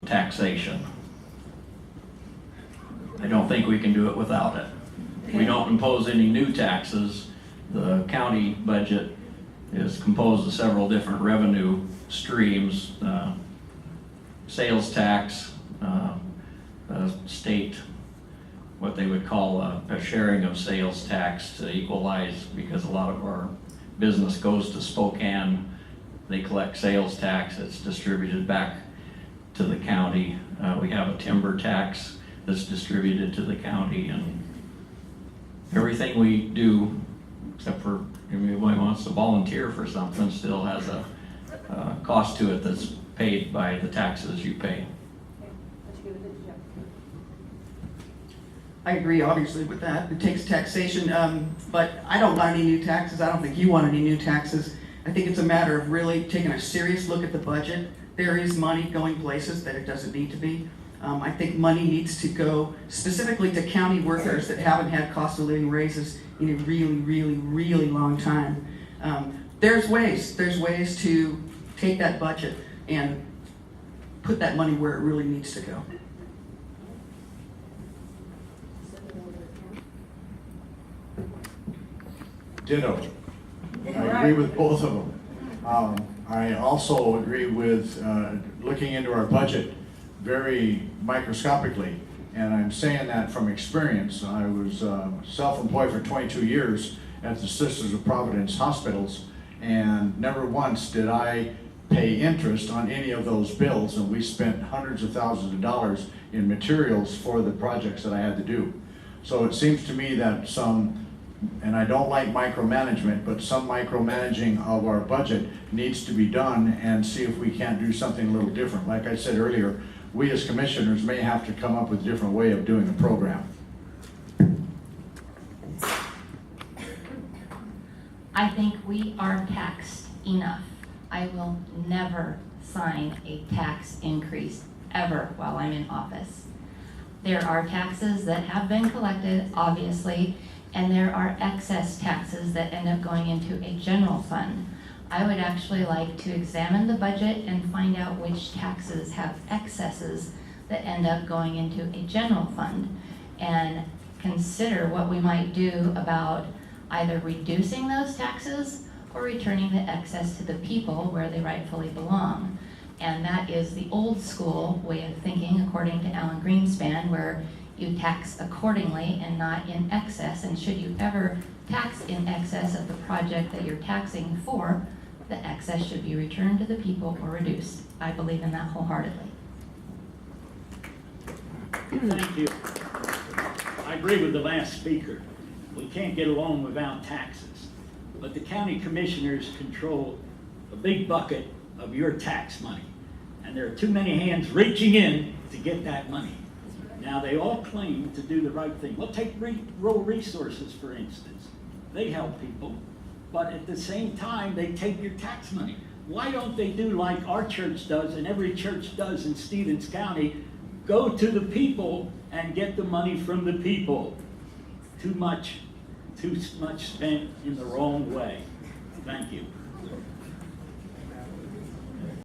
taxation. I don't think we can do it without it. We don't impose any new taxes. The county budget is composed of several different revenue streams, sales tax, state, what they would call a sharing of sales tax to equalize, because a lot of our business goes to Spokane. They collect sales tax, it's distributed back to the county. We have a timber tax that's distributed to the county, and everything we do, except for if anybody wants to volunteer for something, still has a cost to it that's paid by the taxes you pay. I agree, obviously, with that. It takes taxation, but I don't want any new taxes. I don't think you want any new taxes. I think it's a matter of really taking a serious look at the budget. There is money going places that it doesn't need to be. I think money needs to go specifically to county workers that haven't had cost of living raises in a really, really, really long time. There's ways to take that budget and put that money where it really needs to go. Ditto. I agree with both of them. I also agree with looking into our budget very microscopically, and I'm saying that from experience. I was self-employed for 22 years at the Sisters of Providence hospitals, and never once did I pay interest on any of those bills, and we spent hundreds of thousands of dollars in materials for the projects that I had to do. So it seems to me that some, and I don't like micromanagement, but some micromanaging of our budget needs to be done, and see if we can't do something a little different. Like I said earlier, we as commissioners may have to come up with a different way of doing the program. I think we are taxed enough. I will never sign a tax increase ever while I'm in office. There are taxes that have been collected, obviously, and there are excess taxes that end up going into a general fund. I would actually like to examine the budget and find out which taxes have excesses that end up going into a general fund, and consider what we might do about either reducing those taxes or returning the excess to the people where they rightfully belong. And that is the old school way of thinking, according to Alan Greenspan, where you tax accordingly and not in excess. And should you ever tax in excess of the project that you're taxing for, the excess should be returned to the people or reduced. I believe in that wholeheartedly. Thank you. I agree with the last speaker. We can't get along without taxes. But the county commissioners control a big bucket of your tax money. And there are too many hands reaching in to get that money. Now, they all claim to do the right thing. Well, take rural resources, for instance. They help people, but at the same time, they take your tax money. Why don't they do like our church does and every church does in Stevens County, go to the people and get the money from the people? Too much spent in the wrong way. Thank you.